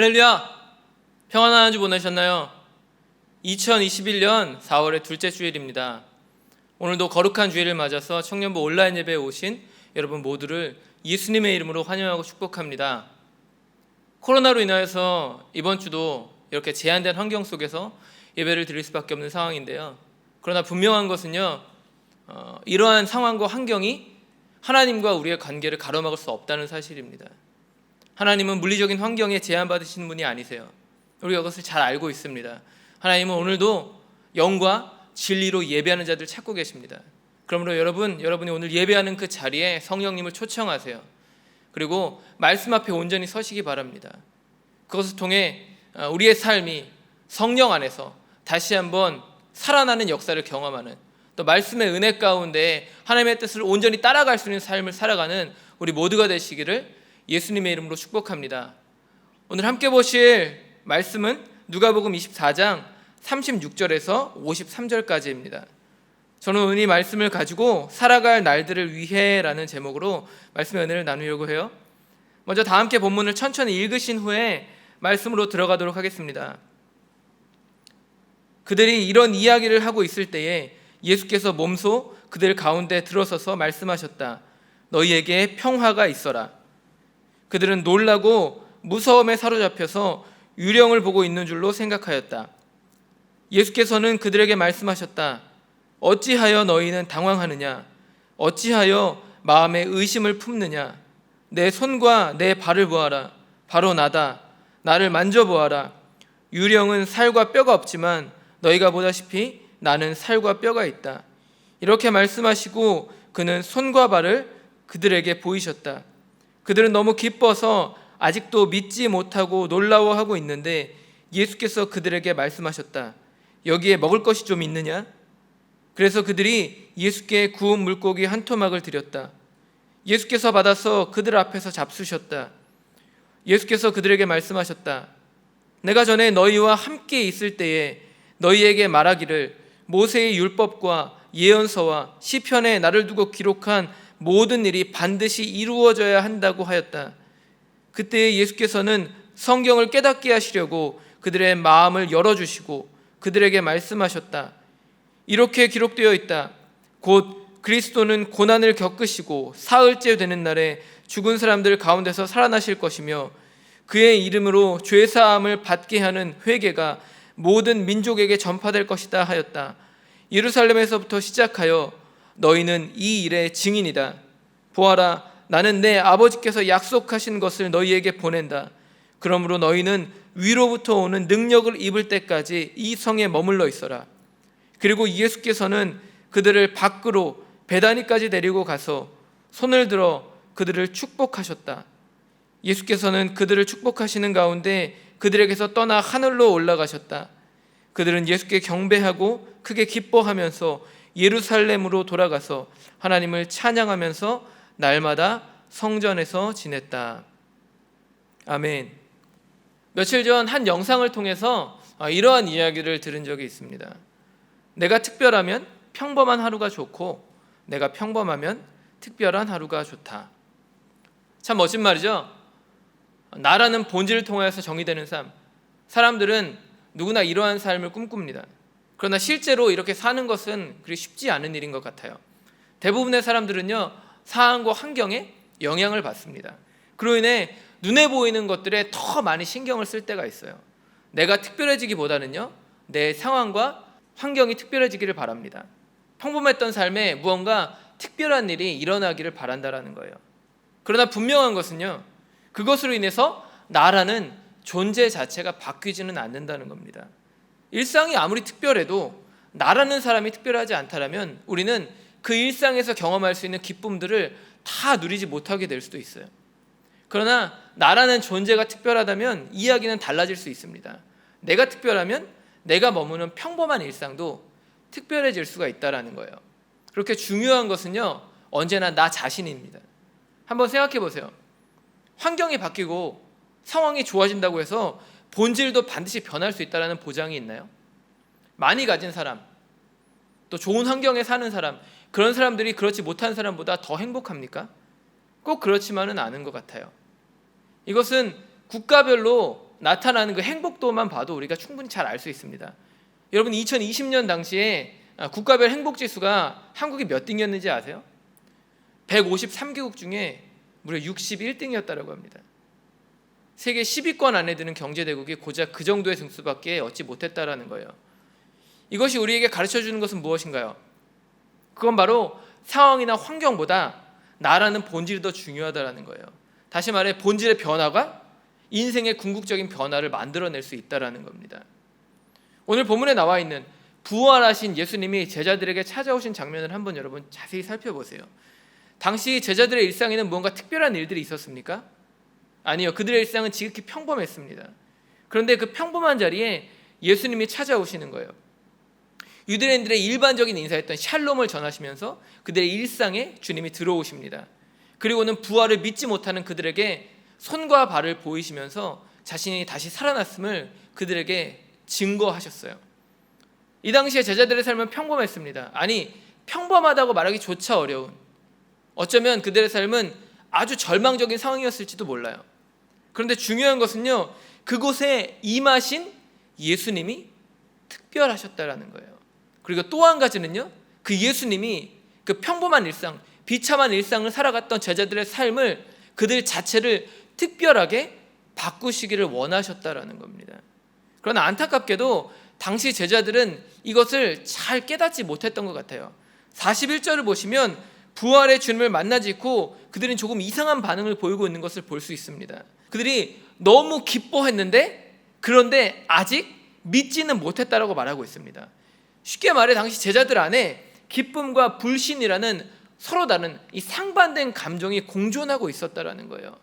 할렐루야! 평안한 한 주 보내셨나요? 2021년 4월의 둘째 주일입니다. 오늘도 거룩한 주일을 맞아서 청년부 온라인 예배에 오신 여러분 모두를 예수님의 이름으로 환영하고 축복합니다. 코로나로 인하여서 이번 주도 이렇게 제한된 환경 속에서 예배를 드릴 수밖에 없는 상황인데요. 그러나 분명한 것은요, 이러한 상황과 환경이 하나님과 우리의 관계를 가로막을 수 없다는 사실입니다. 하나님은 물리적인 환경에 제한받으시는 분이 아니세요. 우리가 그것을 잘 알고 있습니다. 하나님은 오늘도 영과 진리로 예배하는 자들 찾고 계십니다. 그러므로 여러분이 오늘 예배하는 그 자리에 성령님을 초청하세요. 그리고 말씀 앞에 온전히 서시기 바랍니다. 그것을 통해 우리의 삶이 성령 안에서 다시 한번 살아나는 역사를 경험하는, 또 말씀의 은혜 가운데 하나님의 뜻을 온전히 따라갈 수 있는 삶을 살아가는 우리 모두가 되시기를 예수님의 이름으로 축복합니다. 오늘 함께 보실 말씀은 누가복음 24장 36절에서 53절까지입니다. 저는 오늘 이 말씀을 가지고 살아갈 날들을 위해 라는 제목으로 말씀의 은혜를 나누려고 해요. 먼저 다 함께 본문을 천천히 읽으신 후에 말씀으로 들어가도록 하겠습니다. 그들이 이런 이야기를 하고 있을 때에 예수께서 몸소 그들 가운데 들어서서 말씀하셨다. 너희에게 평화가 있어라. 그들은 놀라고 무서움에 사로잡혀서 유령을 보고 있는 줄로 생각하였다. 예수께서는 그들에게 말씀하셨다. 어찌하여 너희는 당황하느냐? 어찌하여 마음에 의심을 품느냐? 내 손과 내 발을 보아라. 바로 나다. 나를 만져보아라. 유령은 살과 뼈가 없지만 너희가 보다시피 나는 살과 뼈가 있다. 이렇게 말씀하시고 그는 손과 발을 그들에게 보이셨다. 그들은 너무 기뻐서 아직도 믿지 못하고 놀라워하고 있는데 예수께서 그들에게 말씀하셨다. 여기에 먹을 것이 좀 있느냐? 그래서 그들이 예수께 구운 물고기 한 토막을 드렸다. 예수께서 받아서 그들 앞에서 잡수셨다. 예수께서 그들에게 말씀하셨다. 내가 전에 너희와 함께 있을 때에 너희에게 말하기를 모세의 율법과 예언서와 시편에 나를 두고 기록한 모든 일이 반드시 이루어져야 한다고 하였다. 그때 예수께서는 성경을 깨닫게 하시려고 그들의 마음을 열어주시고 그들에게 말씀하셨다. 이렇게 기록되어 있다. 곧 그리스도는 고난을 겪으시고 사흘째 되는 날에 죽은 사람들 가운데서 살아나실 것이며 그의 이름으로 죄사함을 받게 하는 회개가 모든 민족에게 전파될 것이다 하였다. 예루살렘에서부터 시작하여 너희는 이 일의 증인이다. 보아라, 나는 내 아버지께서 약속하신 것을 너희에게 보낸다. 그러므로 너희는 위로부터 오는 능력을 입을 때까지 이 성에 머물러 있어라. 그리고 예수께서는 그들을 밖으로 베다니까지 데리고 가서 손을 들어 그들을 축복하셨다. 예수께서는 그들을 축복하시는 가운데 그들에게서 떠나 하늘로 올라가셨다. 그들은 예수께 경배하고 크게 기뻐하면서 예루살렘으로 돌아가서 하나님을 찬양하면서 날마다 성전에서 지냈다. 아멘. 며칠 전 한 영상을 통해서 이러한 이야기를 들은 적이 있습니다. 내가 특별하면 평범한 하루가 좋고 내가 평범하면 특별한 하루가 좋다. 참 멋진 말이죠. 나라는 본질을 통해서 정의되는 삶. 사람들은 누구나 이러한 삶을 꿈꿉니다. 그러나 실제로 이렇게 사는 것은 그리 쉽지 않은 일인 것 같아요. 대부분의 사람들은요, 상황과 환경에 영향을 받습니다. 그로 인해 눈에 보이는 것들에 더 많이 신경을 쓸 때가 있어요. 내가 특별해지기보다는요, 내 상황과 환경이 특별해지기를 바랍니다. 평범했던 삶에 무언가 특별한 일이 일어나기를 바란다라는 거예요. 그러나 분명한 것은요, 그것으로 인해서 나라는 존재 자체가 바뀌지는 않는다는 겁니다. 일상이 아무리 특별해도 나라는 사람이 특별하지 않다면 우리는 그 일상에서 경험할 수 있는 기쁨들을 다 누리지 못하게 될 수도 있어요. 그러나 나라는 존재가 특별하다면 이야기는 달라질 수 있습니다. 내가 특별하면 내가 머무는 평범한 일상도 특별해질 수가 있다는 거예요. 그렇게 중요한 것은요, 언제나 나 자신입니다. 한번 생각해 보세요. 환경이 바뀌고 상황이 좋아진다고 해서 본질도 반드시 변할 수 있다는 보장이 있나요? 많이 가진 사람, 또 좋은 환경에 사는 사람, 그런 사람들이 그렇지 못한 사람보다 더 행복합니까? 꼭 그렇지만은 않은 것 같아요. 이것은 국가별로 나타나는 그 행복도만 봐도 우리가 충분히 잘 알 수 있습니다. 여러분 2020년 당시에 국가별 행복지수가 한국이 몇 등이었는지 아세요? 153개국 중에 무려 61등이었다고 합니다. 세계 10위권 안에 드는 경제대국이 고작 그 정도의 등수밖에 얻지 못했다라는 거예요. 이것이 우리에게 가르쳐주는 것은 무엇인가요? 그건 바로 상황이나 환경보다 나라는 본질이 더 중요하다라는 거예요. 다시 말해 본질의 변화가 인생의 궁극적인 변화를 만들어낼 수 있다라는 겁니다. 오늘 본문에 나와 있는 부활하신 예수님이 제자들에게 찾아오신 장면을 한번 여러분 자세히 살펴보세요. 당시 제자들의 일상에는 무언가 특별한 일들이 있었습니까? 아니요. 그들의 일상은 지극히 평범했습니다. 그런데 그 평범한 자리에 예수님이 찾아오시는 거예요. 유대인들의 일반적인 인사였던 샬롬을 전하시면서 그들의 일상에 주님이 들어오십니다. 그리고는 부활을 믿지 못하는 그들에게 손과 발을 보이시면서 자신이 다시 살아났음을 그들에게 증거하셨어요. 이 당시에 제자들의 삶은 평범했습니다. 아니, 평범하다고 말하기조차 어려운, 어쩌면 그들의 삶은 아주 절망적인 상황이었을지도 몰라요. 그런데 중요한 것은요, 그곳에 임하신 예수님이 특별하셨다라는 거예요. 그리고 또 한 가지는요, 그 예수님이 그 평범한 일상, 비참한 일상을 살아갔던 제자들의 삶을, 그들 자체를 특별하게 바꾸시기를 원하셨다라는 겁니다. 그러나 안타깝게도 당시 제자들은 이것을 잘 깨닫지 못했던 것 같아요. 41절을 보시면 부활의 주님을 만나짓고 그들은 조금 이상한 반응을 보이고 있는 것을 볼 수 있습니다. 그들이 너무 기뻐했는데 그런데 아직 믿지는 못했다라고 말하고 있습니다. 쉽게 말해 당시 제자들 안에 기쁨과 불신이라는 서로 다른 이 상반된 감정이 공존하고 있었다라는 거예요.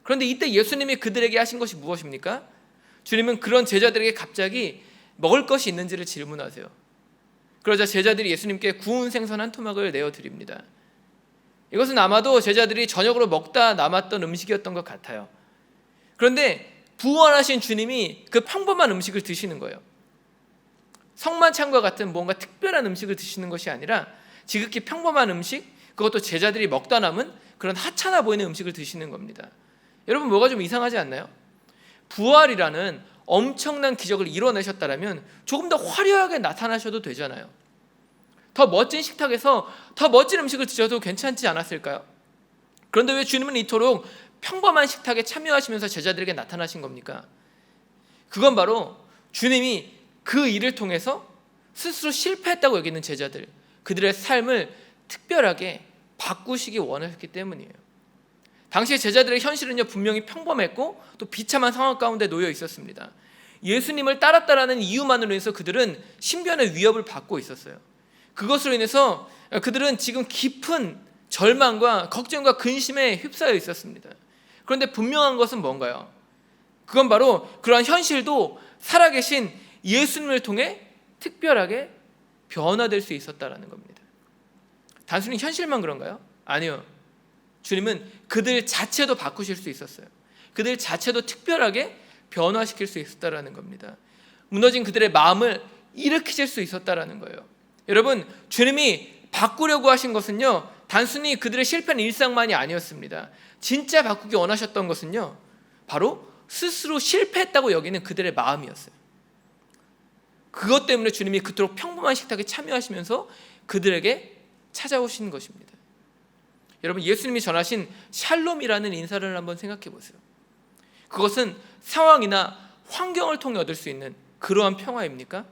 그런데 이때 예수님이 그들에게 하신 것이 무엇입니까? 주님은 그런 제자들에게 갑자기 먹을 것이 있는지를 질문하세요. 그러자 제자들이 예수님께 구운 생선 한 토막을 내어드립니다. 이것은 아마도 제자들이 저녁으로 먹다 남았던 음식이었던 것 같아요. 그런데 부활하신 주님이 그 평범한 음식을 드시는 거예요. 성만찬과 같은 뭔가 특별한 음식을 드시는 것이 아니라 지극히 평범한 음식, 그것도 제자들이 먹다 남은 그런 하찮아 보이는 음식을 드시는 겁니다. 여러분, 뭐가 좀 이상하지 않나요? 부활이라는 엄청난 기적을 이뤄내셨다면 조금 더 화려하게 나타나셔도 되잖아요. 더 멋진 식탁에서 더 멋진 음식을 드셔도 괜찮지 않았을까요? 그런데 왜 주님은 이토록 평범한 식탁에 참여하시면서 제자들에게 나타나신 겁니까? 그건 바로 주님이 그 일을 통해서 스스로 실패했다고 여기는 제자들, 그들의 삶을 특별하게 바꾸시기 원하셨기 때문이에요. 당시의 제자들의 현실은요, 분명히 평범했고 또 비참한 상황 가운데 놓여 있었습니다. 예수님을 따랐다라는 이유만으로 인해서 그들은 신변의 위협을 받고 있었어요. 그것으로 인해서 그들은 지금 깊은 절망과 걱정과 근심에 휩싸여 있었습니다. 그런데 분명한 것은 뭔가요? 그건 바로 그러한 현실도 살아계신 예수님을 통해 특별하게 변화될 수 있었다라는 겁니다. 단순히 현실만 그런가요? 아니요. 주님은 그들 자체도 바꾸실 수 있었어요. 그들 자체도 특별하게 변화시킬 수 있었다라는 겁니다. 무너진 그들의 마음을 일으키실 수 있었다라는 거예요. 여러분, 주님이 바꾸려고 하신 것은요, 단순히 그들의 실패한 일상만이 아니었습니다. 진짜 바꾸기 원하셨던 것은요, 바로 스스로 실패했다고 여기는 그들의 마음이었어요. 그것 때문에 주님이 그토록 평범한 식탁에 참여하시면서 그들에게 찾아오신 것입니다. 여러분, 예수님이 전하신 샬롬이라는 인사를 한번 생각해 보세요. 그것은 상황이나 환경을 통해 얻을 수 있는 그러한 평화입니까?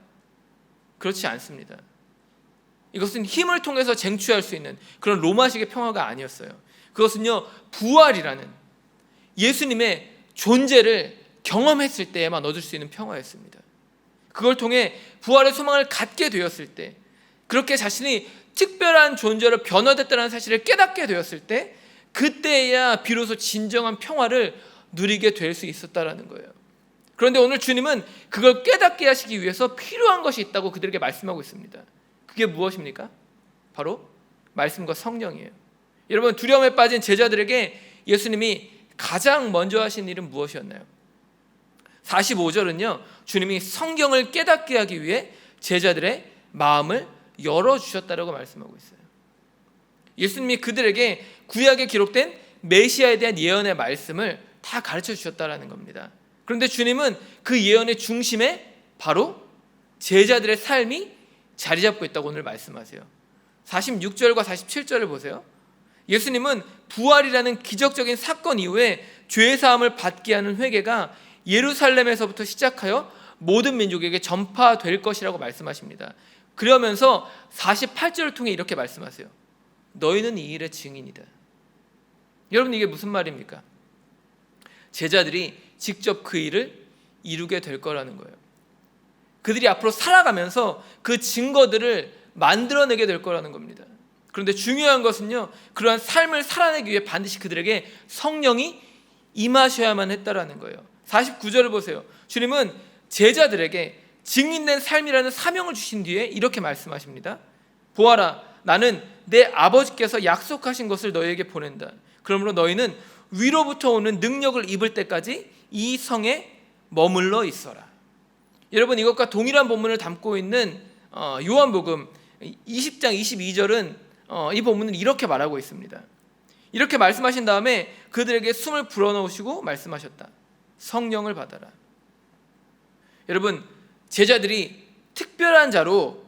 그렇지 않습니다. 이것은 힘을 통해서 쟁취할 수 있는 그런 로마식의 평화가 아니었어요. 그것은요, 부활이라는 예수님의 존재를 경험했을 때에만 얻을 수 있는 평화였습니다. 그걸 통해 부활의 소망을 갖게 되었을 때, 그렇게 자신이 특별한 존재로 변화됐다는 사실을 깨닫게 되었을 때, 그때야 비로소 진정한 평화를 누리게 될 수 있었다라는 거예요. 그런데 오늘 주님은 그걸 깨닫게 하시기 위해서 필요한 것이 있다고 그들에게 말씀하고 있습니다. 그게 무엇입니까? 바로 말씀과 성령이에요. 여러분, 두려움에 빠진 제자들에게 예수님이 가장 먼저 하신 일은 무엇이었나요? 45절은요, 주님이 성경을 깨닫게 하기 위해 제자들의 마음을 열어주셨다라고 말씀하고 있어요. 예수님이 그들에게 구약에 기록된 메시아에 대한 예언의 말씀을 다 가르쳐 주셨다라는 겁니다. 그런데 주님은 그 예언의 중심에 바로 제자들의 삶이 자리 잡고 있다고 오늘 말씀하세요. 46절과 47절을 보세요. 예수님은 부활이라는 기적적인 사건 이후에 죄사함을 받게 하는 회개가 예루살렘에서부터 시작하여 모든 민족에게 전파될 것이라고 말씀하십니다. 그러면서 48절을 통해 이렇게 말씀하세요. 너희는 이 일의 증인이다. 여러분, 이게 무슨 말입니까? 제자들이 직접 그 일을 이루게 될 거라는 거예요. 그들이 앞으로 살아가면서 그 증거들을 만들어내게 될 거라는 겁니다. 그런데 중요한 것은요, 그러한 삶을 살아내기 위해 반드시 그들에게 성령이 임하셔야만 했다라는 거예요. 49절을 보세요. 주님은 제자들에게 증인된 삶이라는 사명을 주신 뒤에 이렇게 말씀하십니다. 보아라, 나는 내 아버지께서 약속하신 것을 너희에게 보낸다. 그러므로 너희는 위로부터 오는 능력을 입을 때까지 이 성에 머물러 있어라. 여러분, 이것과 동일한 본문을 담고 있는 요한복음 20장 22절은 이 본문은 이렇게 말하고 있습니다. 이렇게 말씀하신 다음에 그들에게 숨을 불어넣으시고 말씀하셨다. 성령을 받아라. 여러분, 제자들이 특별한 자로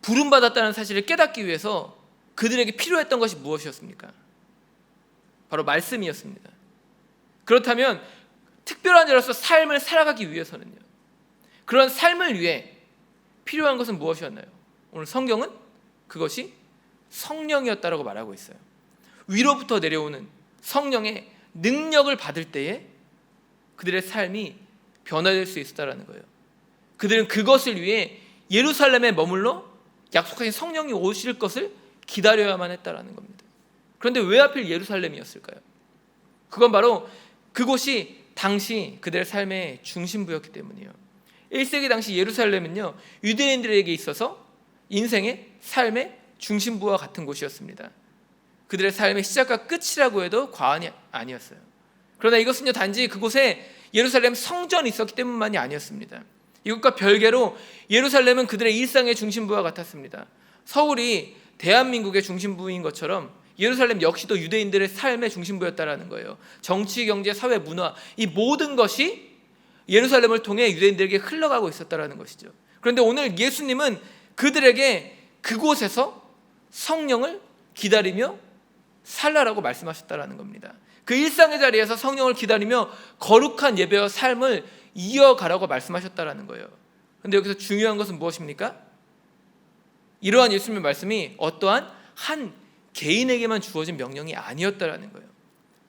부름받았다는 사실을 깨닫기 위해서 그들에게 필요했던 것이 무엇이었습니까? 바로 말씀이었습니다. 그렇다면 특별한 자로서 삶을 살아가기 위해서는요, 그런 삶을 위해 필요한 것은 무엇이었나요? 오늘 성경은 그것이 성령이었다라고 말하고 있어요. 위로부터 내려오는 성령의 능력을 받을 때에 그들의 삶이 변화될 수 있었다라는 거예요. 그들은 그것을 위해 예루살렘에 머물러 약속하신 성령이 오실 것을 기다려야만 했다라는 겁니다. 그런데 왜 하필 예루살렘이었을까요? 그건 바로 그곳이 당시 그들의 삶의 중심부였기 때문이에요. 1세기 당시 예루살렘은요, 유대인들에게 있어서 인생의 삶의 중심부와 같은 곳이었습니다. 그들의 삶의 시작과 끝이라고 해도 과언이 아니었어요. 그러나 이것은요, 단지 그곳에 예루살렘 성전이 있었기 때문만이 아니었습니다. 이것과 별개로 예루살렘은 그들의 일상의 중심부와 같았습니다. 서울이 대한민국의 중심부인 것처럼 예루살렘 역시도 유대인들의 삶의 중심부였다라는 거예요. 정치, 경제, 사회, 문화, 이 모든 것이 예루살렘을 통해 유대인들에게 흘러가고 있었다라는 것이죠. 그런데 오늘 예수님은 그들에게 그곳에서 성령을 기다리며 살라라고 말씀하셨다라는 겁니다. 그 일상의 자리에서 성령을 기다리며 거룩한 예배와 삶을 이어가라고 말씀하셨다라는 거예요. 그런데 여기서 중요한 것은 무엇입니까? 이러한 예수님의 말씀이 어떠한 한 개인에게만 주어진 명령이 아니었다라는 거예요.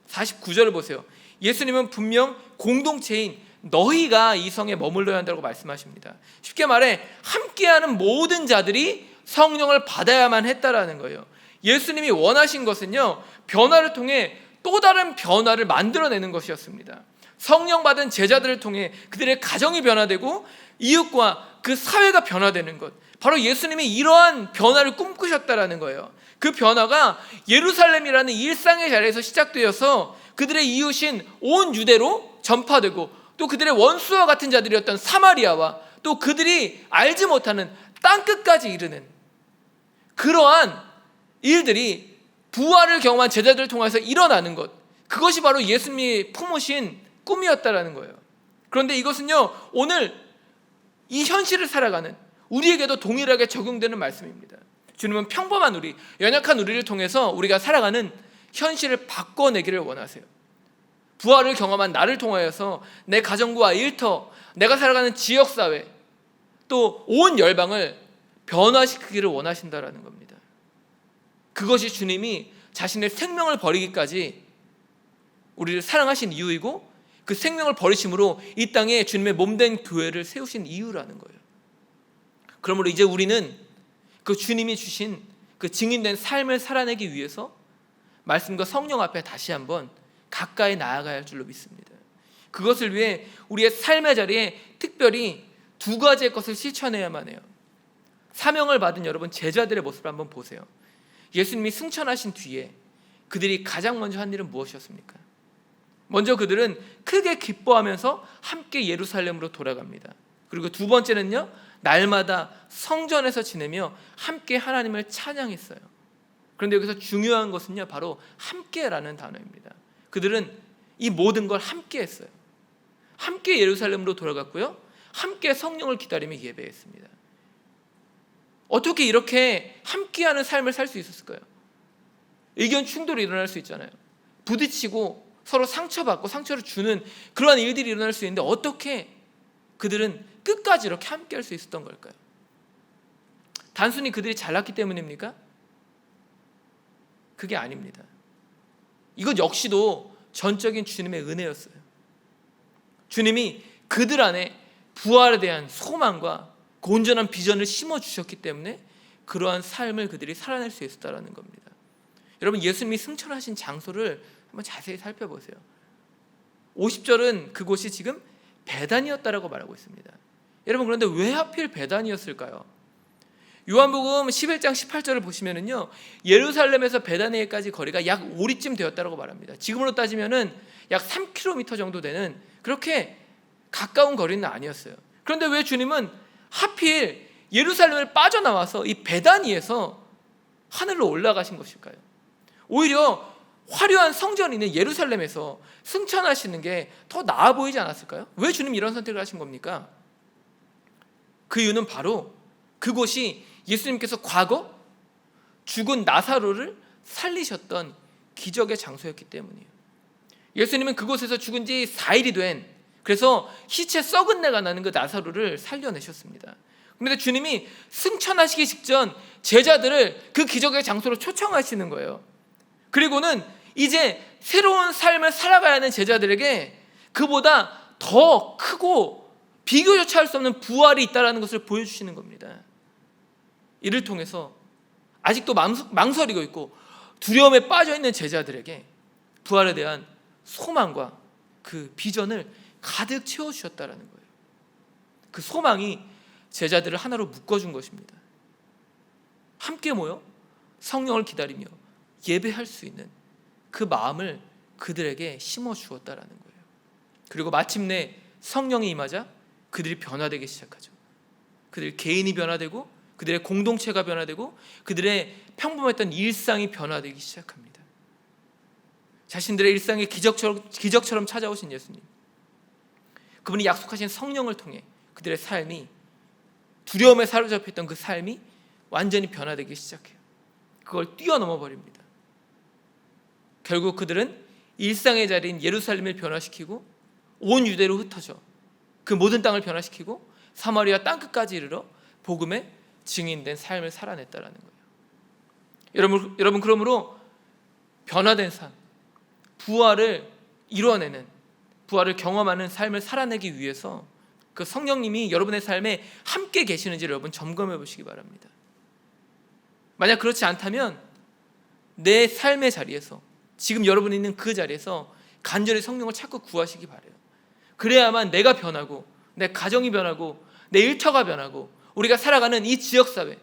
49절을 보세요. 예수님은 분명 공동체인 너희가 이 성에 머물러야 한다고 말씀하십니다. 쉽게 말해 함께하는 모든 자들이 성령을 받아야만 했다라는 거예요. 예수님이 원하신 것은요, 변화를 통해 또 다른 변화를 만들어내는 것이었습니다. 성령 받은 제자들을 통해 그들의 가정이 변화되고 이웃과 그 사회가 변화되는 것, 바로 예수님이 이러한 변화를 꿈꾸셨다라는 거예요. 그 변화가 예루살렘이라는 일상의 자리에서 시작되어서 그들의 이웃인 온 유대로 전파되고, 또 그들의 원수와 같은 자들이었던 사마리아와 또 그들이 알지 못하는 땅끝까지 이르는 그러한 일들이 부활을 경험한 제자들을 통해서 일어나는 것, 그것이 바로 예수님이 품으신 꿈이었다라는 거예요. 그런데 이것은요, 오늘 이 현실을 살아가는 우리에게도 동일하게 적용되는 말씀입니다. 주님은 평범한 우리, 연약한 우리를 통해서 우리가 살아가는 현실을 바꿔내기를 원하세요. 부활을 경험한 나를 통하여서 내 가정과 일터, 내가 살아가는 지역사회, 또 온 열방을 변화시키기를 원하신다라는 겁니다. 그것이 주님이 자신의 생명을 버리기까지 우리를 사랑하신 이유이고, 그 생명을 버리심으로 이 땅에 주님의 몸된 교회를 세우신 이유라는 거예요. 그러므로 이제 우리는 그 주님이 주신 그 증인된 삶을 살아내기 위해서 말씀과 성령 앞에 다시 한번 가까이 나아가야 할 줄로 믿습니다. 그것을 위해 우리의 삶의 자리에 특별히 두 가지의 것을 실천해야만 해요. 사명을 받은 여러분 제자들의 모습을 한번 보세요. 예수님이 승천하신 뒤에 그들이 가장 먼저 한 일은 무엇이었습니까? 먼저 그들은 크게 기뻐하면서 함께 예루살렘으로 돌아갑니다. 그리고 두 번째는요, 날마다 성전에서 지내며 함께 하나님을 찬양했어요. 그런데 여기서 중요한 것은요, 바로 함께라는 단어입니다. 그들은 이 모든 걸 함께 했어요. 함께 예루살렘으로 돌아갔고요, 함께 성령을 기다리며 예배했습니다. 어떻게 이렇게 함께하는 삶을 살 수 있었을까요? 의견 충돌이 일어날 수 있잖아요. 부딪히고 서로 상처받고 상처를 주는 그러한 일들이 일어날 수 있는데 어떻게 그들은 끝까지 이렇게 함께할 수 있었던 걸까요? 단순히 그들이 잘났기 때문입니까? 그게 아닙니다. 이것 역시도 전적인 주님의 은혜였어요. 주님이 그들 안에 부활에 대한 소망과 그 온전한 비전을 심어주셨기 때문에 그러한 삶을 그들이 살아낼 수 있었다는 겁니다. 여러분, 예수님이 승천하신 장소를 한번 자세히 살펴보세요. 50절은 그곳이 지금 베단이었다라고 말하고 있습니다. 여러분, 그런데 왜 하필 베단이었을까요? 요한복음 11장 18절을 보시면은요, 예루살렘에서 베다니에까지 거리가 약 5리쯤 되었다고 말합니다. 지금으로 따지면은 약 3km 정도 되는 그렇게 가까운 거리는 아니었어요. 그런데 왜 주님은 하필 예루살렘을 빠져나와서 이 베다니에서 하늘로 올라가신 것일까요? 오히려 화려한 성전이 있는 예루살렘에서 승천하시는 게 더 나아 보이지 않았을까요? 왜 주님이 이런 선택을 하신 겁니까? 그 이유는 바로 그곳이 예수님께서 과거 죽은 나사로를 살리셨던 기적의 장소였기 때문이에요. 예수님은 그곳에서 죽은 지 4일이 된, 그래서 시체 썩은 내가 나는 그 나사로를 살려내셨습니다. 그런데 주님이 승천하시기 직전 제자들을 그 기적의 장소로 초청하시는 거예요. 그리고는 이제 새로운 삶을 살아가야 하는 제자들에게 그보다 더 크고 비교조차 할 수 없는 부활이 있다는 것을 보여주시는 겁니다. 이를 통해서 아직도 망설이고 있고 두려움에 빠져있는 제자들에게 부활에 대한 소망과 그 비전을 가득 채워주셨다는 거예요. 그 소망이 제자들을 하나로 묶어준 것입니다. 함께 모여 성령을 기다리며 예배할 수 있는 그 마음을 그들에게 심어주었다는 거예요. 그리고 마침내 성령이 임하자 그들이 변화되기 시작하죠. 그들 개인이 변화되고 그들의 공동체가 변화되고 그들의 평범했던 일상이 변화되기 시작합니다. 자신들의 일상이 기적처럼 찾아오신 예수님, 그분이 약속하신 성령을 통해 그들의 삶이, 두려움에 사로잡혔던 그 삶이 완전히 변화되기 시작해요. 그걸 뛰어넘어 버립니다. 결국 그들은 일상의 자리인 예루살렘을 변화시키고 온 유대로 흩어져 그 모든 땅을 변화시키고 사마리아 땅끝까지 이르러 복음의 증인된 삶을 살아냈다라는 거예요. 여러분, 그러므로 변화된 삶, 부활을 이루어내는, 부활을 경험하는 삶을 살아내기 위해서 그 성령님이 여러분의 삶에 함께 계시는지를 여러분 점검해 보시기 바랍니다. 만약 그렇지 않다면 내 삶의 자리에서, 지금 여러분이 있는 그 자리에서 간절히 성령을 찾고 구하시기 바라요. 그래야만 내가 변하고 내 가정이 변하고 내 일터가 변하고 우리가 살아가는 이 지역사회,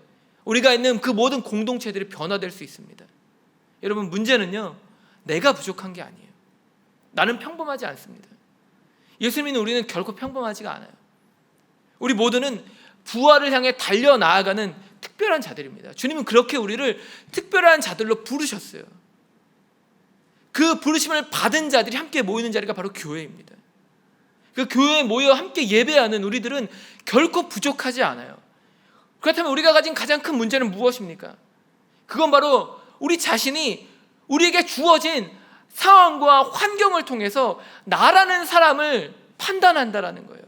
우리가 있는 그 모든 공동체들이 변화될 수 있습니다. 여러분, 문제는요, 내가 부족한 게 아니에요. 나는 평범하지 않습니다. 예수님은 우리는 결코 평범하지가 않아요. 우리 모두는 부활을 향해 달려나아가는 특별한 자들입니다. 주님은 그렇게 우리를 특별한 자들로 부르셨어요. 그 부르심을 받은 자들이 함께 모이는 자리가 바로 교회입니다. 그 교회에 모여 함께 예배하는 우리들은 결코 부족하지 않아요. 그렇다면 우리가 가진 가장 큰 문제는 무엇입니까? 그건 바로 우리 자신이 우리에게 주어진 상황과 환경을 통해서 나라는 사람을 판단한다라는 거예요.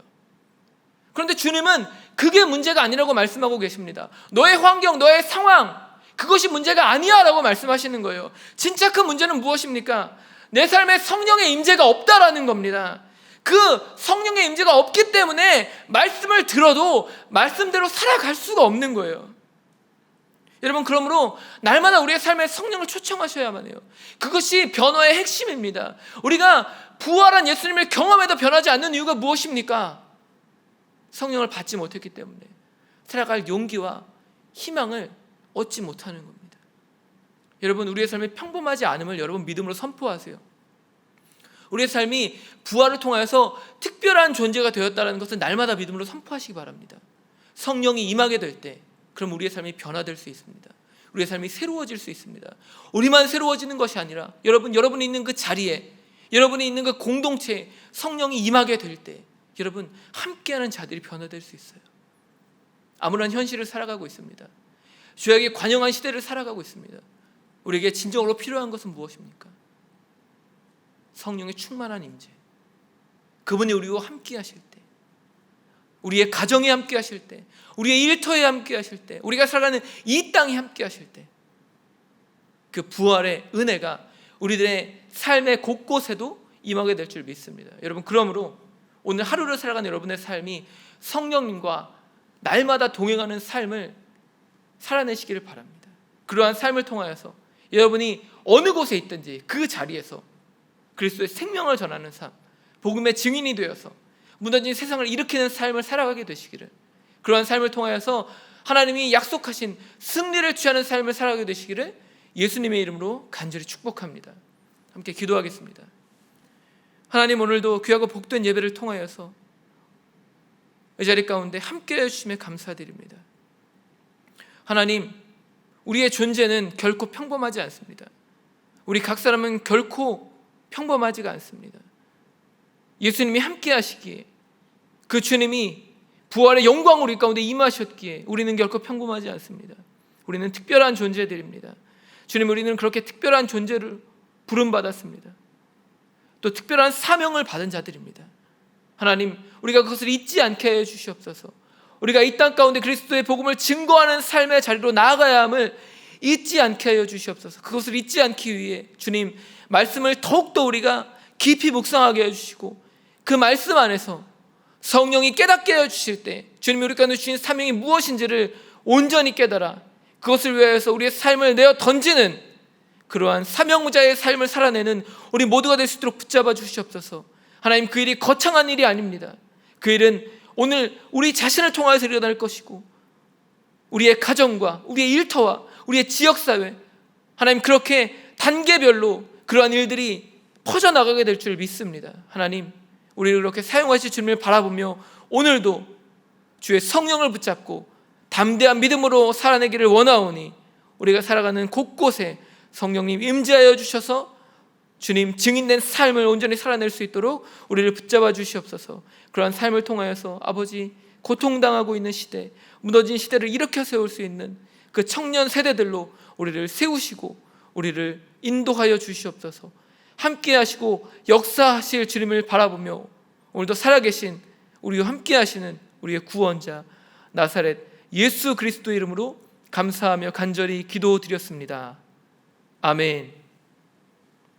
그런데 주님은 그게 문제가 아니라고 말씀하고 계십니다. 너의 환경, 너의 상황, 그것이 문제가 아니야 라고 말씀하시는 거예요. 진짜 큰 문제는 무엇입니까? 내 삶에 성령의 임재가 없다라는 겁니다. 그 성령의 임재가 없기 때문에 말씀을 들어도 말씀대로 살아갈 수가 없는 거예요. 여러분, 그러므로 날마다 우리의 삶에 성령을 초청하셔야만 해요. 그것이 변화의 핵심입니다. 우리가 부활한 예수님을 경험해도 변하지 않는 이유가 무엇입니까? 성령을 받지 못했기 때문에 살아갈 용기와 희망을 얻지 못하는 겁니다. 여러분, 우리의 삶이 평범하지 않음을 여러분 믿음으로 선포하세요. 우리의 삶이 부활을 통하여서 특별한 존재가 되었다는 것을 날마다 믿음으로 선포하시기 바랍니다. 성령이 임하게 될 때 그럼 우리의 삶이 변화될 수 있습니다. 우리의 삶이 새로워질 수 있습니다. 우리만 새로워지는 것이 아니라 여러분이 있는 그 자리에 여러분이 있는 그 공동체에 성령이 임하게 될 때 여러분 함께하는 자들이 변화될 수 있어요. 암울한 현실을 살아가고 있습니다. 죄악에 관영한 시대를 살아가고 있습니다. 우리에게 진정으로 필요한 것은 무엇입니까? 성령의 충만한 임재. 그분이 우리와 함께 하실 때, 우리의 가정에 함께 하실 때, 우리의 일터에 함께 하실 때, 우리가 살아가는 이 땅에 함께 하실 때, 그 부활의 은혜가 우리들의 삶의 곳곳에도 임하게 될 줄 믿습니다. 여러분, 그러므로 오늘 하루를 살아가는 여러분의 삶이 성령님과 날마다 동행하는 삶을 살아내시기를 바랍니다. 그러한 삶을 통하여서 여러분이 어느 곳에 있든지 그 자리에서 그리스도의 생명을 전하는 삶, 복음의 증인이 되어서 무너진 세상을 일으키는 삶을 살아가게 되시기를, 그러한 삶을 통하여서 하나님이 약속하신 승리를 취하는 삶을 살아가게 되시기를 예수님의 이름으로 간절히 축복합니다. 함께 기도하겠습니다. 하나님, 오늘도 귀하고 복된 예배를 통하여서 이 자리 가운데 함께해 주심에 감사드립니다. 하나님, 우리의 존재는 결코 평범하지 않습니다. 우리 각 사람은 결코 평범하지가 않습니다. 예수님이 함께 하시기에, 그 주님이 부활의 영광으로 우리 가운데 임하셨기에 우리는 결코 평범하지 않습니다. 우리는 특별한 존재들입니다. 주님, 우리는 그렇게 특별한 존재를 부름받았습니다. 또 특별한 사명을 받은 자들입니다. 하나님, 우리가 그것을 잊지 않게 해 주시옵소서. 우리가 이 땅 가운데 그리스도의 복음을 증거하는 삶의 자리로 나아가야 함을 잊지 않게 하여 주시옵소서. 그것을 잊지 않기 위해 주님, 말씀을 더욱더 우리가 깊이 묵상하게 해주시고 그 말씀 안에서 성령이 깨닫게 해주실 때 주님이 우리 가운데 주신 사명이 무엇인지를 온전히 깨달아 그것을 위해서 우리의 삶을 내어 던지는 그러한 사명자의 삶을 살아내는 우리 모두가 될 수 있도록 붙잡아 주시옵소서. 하나님, 그 일이 거창한 일이 아닙니다. 그 일은 오늘 우리 자신을 통하여서 일어날 것이고 우리의 가정과 우리의 일터와 우리의 지역사회, 하나님, 그렇게 단계별로 그러한 일들이 퍼져나가게 될 줄 믿습니다. 하나님, 우리를 그렇게 사용하실 주님을 바라보며 오늘도 주의 성령을 붙잡고 담대한 믿음으로 살아내기를 원하오니 우리가 살아가는 곳곳에 성령님 임재하여 주셔서 주님 증인된 삶을 온전히 살아낼 수 있도록 우리를 붙잡아 주시옵소서. 그러한 삶을 통하여서 아버지, 고통당하고 있는 시대, 무너진 시대를 일으켜 세울 수 있는 그 청년 세대들로 우리를 세우시고 우리를 인도하여 주시옵소서. 함께 하시고 역사하실 주님을 바라보며 오늘도 살아계신 우리와 함께 하시는 우리의 구원자 나사렛 예수 그리스도 이름으로 감사하며 간절히 기도드렸습니다. 아멘.